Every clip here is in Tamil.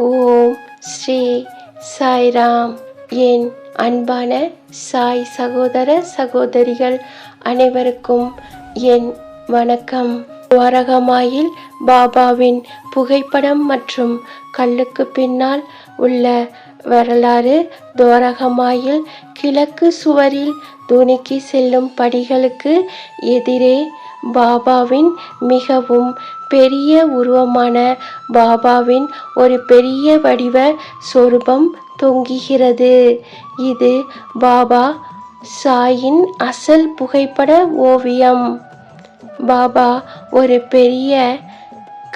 ஓம் ஸ்ரீ சாய்ராம். என் அன்பான சாய் சகோதர சகோதரிகள் அனைவருக்கும் என் வணக்கம். துவாரகமாயில் பாபாவின் புகைப்படம் மற்றும் கல்லுக்கு பின்னால் உள்ள வரலாறு. துவாரகமாயில் கிழக்கு சுவரில் துணிக்கி செல்லும் படிகளுக்கு எதிரே பாபாவின் மிகவும் பெரிய உருவமான பாபாவின் ஒரு பெரிய வடிவ சொரூபம் தொங்குகிறது. இது பாபா சாயின் அசல் புகைப்பட ஓவியம். பாபா ஒரு பெரிய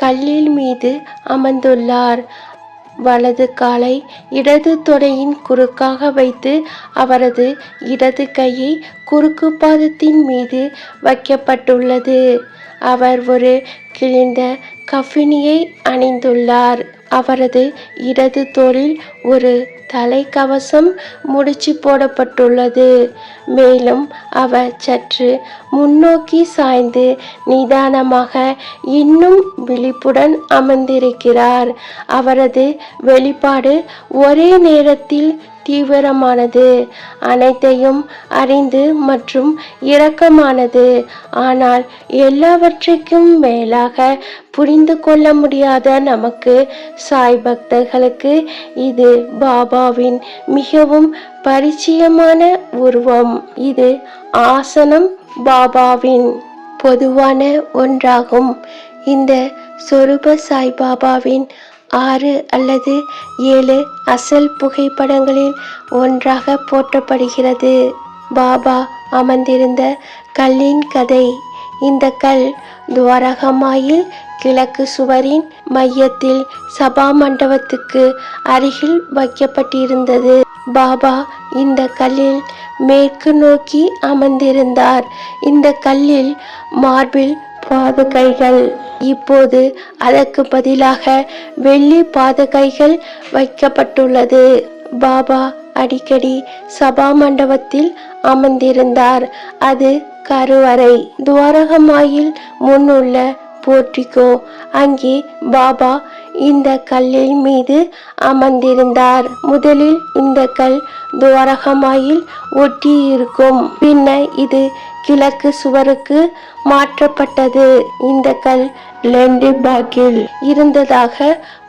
கல்லில் மீது அமர்ந்துள்ளார். வலது காலை இடது தொடையின் குறுக்காக வைத்து அவரது இடது கையை குறுக்கு பாதத்தின் மீது வைக்கப்பட்டுள்ளது. அவர் ஒரு கிழிந்த கஃபினியை அணிந்துள்ளார். அவரது இடது தோளில் ஒரு தலைக்கவசம் முடிச்சு போடப்பட்டுள்ளது. மேலும் அவர் சற்று முன்னோக்கி சாய்ந்து நிதானமாக இன்னும் விழிப்புடன் அமர்ந்திருக்கிறார். அவரது வெளிப்பாடு ஒரே நேரத்தில் தீவிரமானது, அனைத்தையும் அறிந்து மற்றும் இரக்கமானது. ஆனால் எல்லாவற்றையும் மேலாக புரிந்து கொள்ள முடியாத நமக்கு சாய் பக்தர்களுக்கு இது பாபாவின் மிகவும் பரிச்சயமான உருவம். இது ஆசனம் பாபாவின் பொதுவான ஒன்றாகும். இந்த சொரூப சாய்பாபாவின் 6 அல்லது 7 அசல் புகைப்படங்களில் ஒன்றாக போற்றப்படுகிறது. பாபா அமர்ந்திருந்த கல்லின் கதை. இந்த கல் துவாரகமாயில் கிழக்கு சுவரின் மையத்தில் சபா மண்டபத்துக்கு அருகில் வைக்கப்பட்டிருந்தது. பாபா இந்த கல்லில் மேற்கு நோக்கி அமர்ந்திருந்தார். இந்த கல்லில் மார்பிள் பாதகைகள். இப்போது அதற்கு பதிலாக வெள்ளி பாதகைகள் வைக்கப்பட்டுள்ளது. பாபா அடிக்கடி சபா மண்டபத்தில் அமர்ந்திருந்தார். அது கருவறை. துவாரகமாயில் முன்னுள்ள போர்டிகோ. அங்கே பாபா இந்த கல்லில் மீது அமர்ந்திருந்தார். முதலில் இந்த கல் துவாரகமாயில் ஒட்டி இருக்கும். பின்னர் இது கிழக்கு சுவருக்கு மாற்றப்பட்டது. இந்த கல் லெண்டிபாக்கில் இருந்ததாக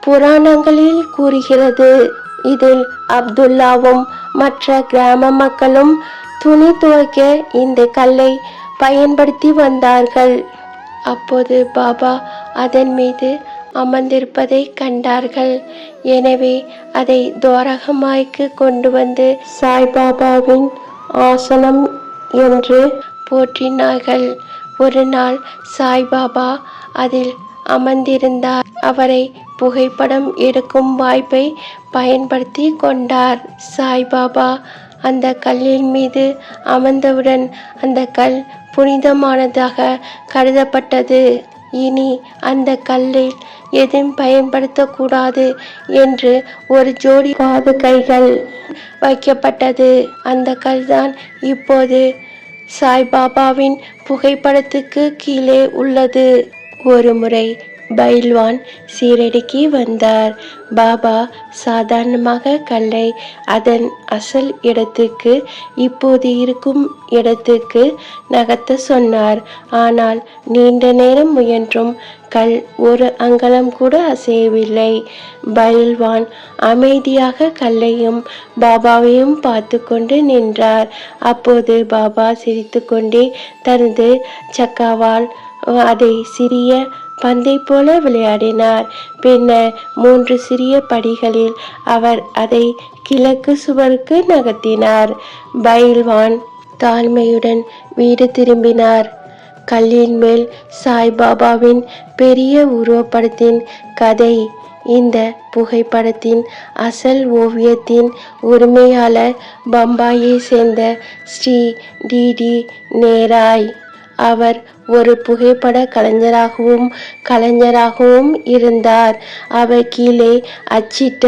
புராணங்களில் கூறுகிறது. இதில் அப்துல்லாவும் மற்ற கிராம மக்களும் துணி துவைக்க இந்த கல்லை பயன்படுத்தி வந்தார்கள். அப்போது பாபா அதன் மீது அமர்ந்திருப்பதை கண்டார்கள். எனவே அதை துவாரகமாய்க்கு கொண்டு வந்து சாய்பாபாவின் ஆசனம் என்று போற்றினார்கள். ஒரு நாள் சாய்பாபா அதில் அமர்ந்திருந்தார். அவரை புகைப்படம் எடுக்கும் வாய்ப்பை பயன்படுத்தி கொண்டார். சாய்பாபா அந்த கல்லின் மீது அமர்ந்தவுடன் அந்த கல் புனிதமானதாக கருதப்பட்டது. இனி அந்த கல்லில் எதுவும் பயன்படுத்தக்கூடாது என்று ஒரு ஜோடி பாதுகைகள் வைக்கப்பட்டது. அந்த கல்தான் இப்போது சாய்பாபாவின் புகைப்படத்துக்கு கீழே உள்ளது. ஒரு முறை பைல்வான் சீரடிக்கு வந்தார். பாபா சாதாரணமாக கல்லை அதன் அசல் இடத்துக்கு, இப்போது இருக்கும் இடத்துக்கு நகர்த்த சொன்னார். ஆனால் நீண்ட நேரம் முயன்றும் கல் ஒரு அங்கலம் கூட அசையவில்லை. பைல்வான் அமைதியாக கல்லையும் பாபாவையும் பார்த்து கொண்டு நின்றார். அப்போது பாபா சிரித்து கொண்டே தனது சக்காவால் அதை சிறிய பந்தை போல விளையாடினார். பின்னர் 3 சிறிய படிகளில் அவர் அதை கிழக்கு சுவருக்கு நகர்த்தினார். பைல்வான் தாழ்மையுடன் வீடு திரும்பினார். கல்லின் மேல் சாய்பாபாவின் பெரிய உருவப்படத்தின் கதை. இந்த புகைப்படத்தின் அசல் ஓவியத்தின் உரிமையாளர் பம்பாயை சேர்ந்த ஸ்ரீ டி.டி. நேராய். அவர் ஒரு புகைப்பட கலைஞராகவும் இருந்தார். அவர் கீழே அச்சிட்ட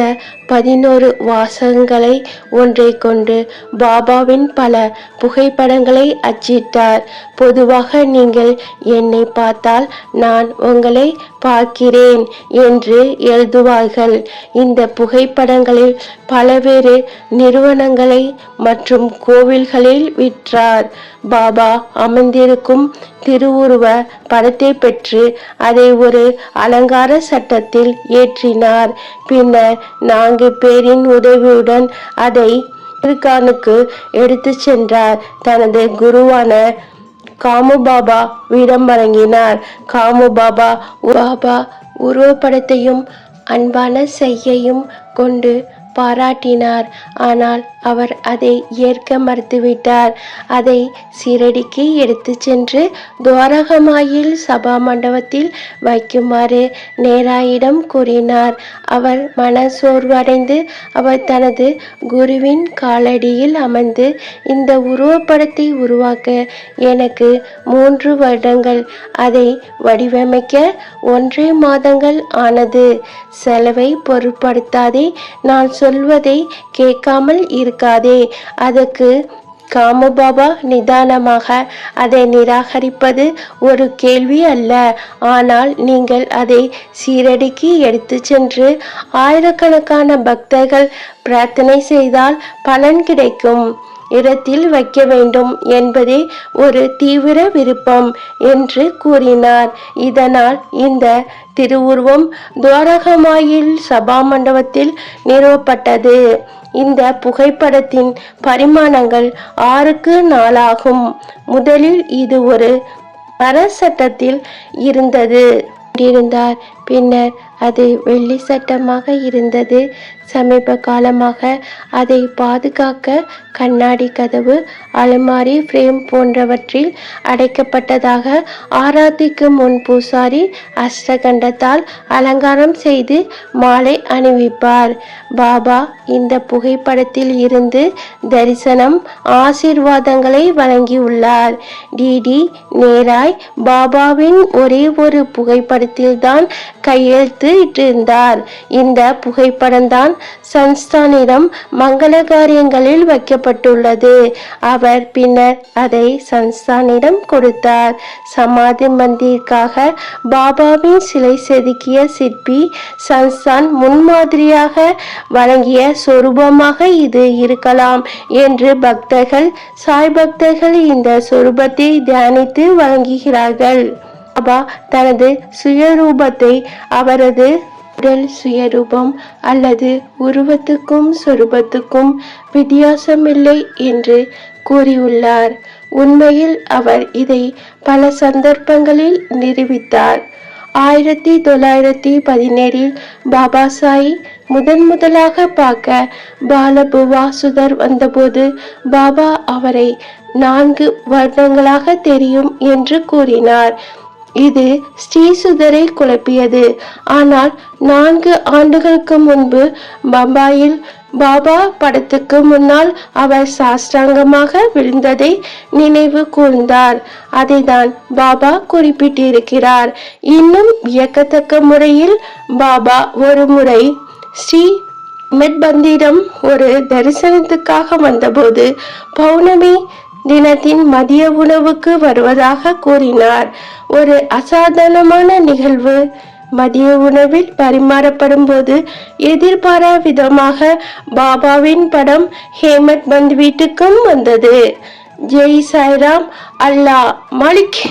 11 வாசகங்களை ஒன்றை கொண்டு பாபாவின் பல புகைப்படங்களை அச்சிட்டார். பொதுவாக நீங்கள் என்னை பார்த்தால் நான் உங்களை பார்க்கிறேன் என்று எழுதுவார்கள். இந்த புகைப்படங்களில் பல்வேறு நிறுவனங்களை மற்றும் கோவில்களில் விற்றார். பாபா அமர்ந்திருக்கும் திருவுருவ படத்தை பெற்று அதை ஒரு அலங்கார சட்டத்தில் ஏற்றினார். பின்னர் 4 பேரின் உதவியுடன் அதை அமெரிக்கானுக்கு எடுத்து சென்றார். தனது குருவான காமுபாபா விடம் வழங்கினார். காமுபாபா உருவப்படத்தையும் அன்பான செய்கையும் கொண்டு பாராட்டினார். ஆனால் அவர் அதை ஏற்க மறுத்துவிட்டார். அதை சீரடிக்கு எடுத்து சென்று துவாரகமாயில் சபா மண்டபத்தில் வைக்குமாறு நேராயிடம் கூறினார். அவர் மனசோர்வடைந்து அவர் தனது குருவின் காலடியில் அமர்ந்து, இந்த உருவப்படத்தை உருவாக்க எனக்கு 3 வருடங்கள், அதை வடிவமைக்க 1.5 மாதங்கள் ஆனது. செலவை பொருட்படுத்தாதே, நான் சொல்வதை கேட்காமல் இருக்காதே. அதற்கு காமுபாபா நிதானமாக, அதை நிராகரிப்பது ஒரு கேள்வி அல்ல. ஆனால் நீங்கள் அதை சீரடிக்கு எடுத்து சென்று ஆயிரக்கணக்கான பக்தர்கள் பிரார்த்தனை செய்தால் பலன் கிடைக்கும் இடத்தில் வைக்க வேண்டும் என்பதே ஒரு தீவிர விருப்பம் என்று கூறினார். இதனால் இந்த திருவுருவம் துவாரகமாயில் சபா மண்டபத்தில் நிறுவப்பட்டது. இந்த புகைப்படத்தின் பரிமாணங்கள் 6க்கு 4 ஆகும். முதலில் இது ஒரு மரச்சட்டத்தில் இருந்தார். பின்னர் அது வெள்ளி சட்டமாக இருந்தது. சமீப காலமாக அதை பாதுகாக்க கண்ணாடி கதவு, அலுமாரி, ஃப்ரேம் போன்றவற்றில் அடைக்கப்பட்டதாக ஆராத்திக்கு முன் பூசாரி அஷ்டகண்டத்தால் அலங்காரம் செய்து மாலை அணிவிப்பார். பாபா இந்த புகைப்படத்தில் இருந்து தரிசனம், ஆசீர்வாதங்களை வழங்கியுள்ளார். டிடி நேராய் பாபாவின் ஒரே ஒரு புகைப்படத்தில்தான் கையெழுத்து இட்டிருந்தார். இந்த புகைப்படம்தான் சன்ஸ்தானிடம் மங்கள காரியங்களில் வைக்கப்பட்டுள்ளது. அவர் பின்னர் அதை சன்ஸ்தானிடம் கொடுத்தார். சமாதி மந்திற்காக பாபாவின் சிலை செதுக்கிய சிற்பி சன்ஸ்தான் முன்மாதிரியாக வழங்கிய சொரூபமாக இது இருக்கலாம் என்று சாய் பக்தர்கள் இந்த சொரூபத்தை தியானித்து வழங்குகிறார்கள். பாபா தனது சுயரூபத்தை அவரது உடல் சுயரூபம் அல்லது உருவத்துக்கும் சொரூபத்துக்கும் வித்தியாசமில்லை என்று கூறியுள்ளார். உண்மையில் அவர் இதை பல சந்தர்ப்பங்களில் நிரூபித்தார். 1917 பாபா சாய் முதலாக பார்க்க பாலபுவா சுதர் வந்தபோது பாபா அவரை 4 வருடங்களாக தெரியும் என்று கூறினார். இது ஸ்ரீசுதரை குழப்பியது. ஆனால் 4 ஆண்டுகளுக்கு முன்பு பம்பாயில் பாபா படத்துக்கு முன்னால் அவர் சாஷ்டாங்கமாக விழுந்ததை நினைவு கூர்ந்தார். அதைதான் பாபா குறிப்பிட்டிருக்கிறார். இன்னும் வியக்கத்தக்க முறையில் பாபா ஒரு முறை ஸ்ரீ மெட்பந்திரம் ஒரு தரிசனத்துக்காக வந்தபோது பௌர்ணமி தினத்தின் மதிய உணவுக்கு வருவதாக கூறினார். ஒரு அசாதாரணமான நிகழ்வு. மதிய உணவில் பரிமாறப்படும் போது எதிர்பாரா விதமாக பாபாவின் படம் ஹேமத் பந்த் வீட்டுக்கும் வந்தது. ஜெய் சாய்ராம். அல்லாஹ் மாலிக்.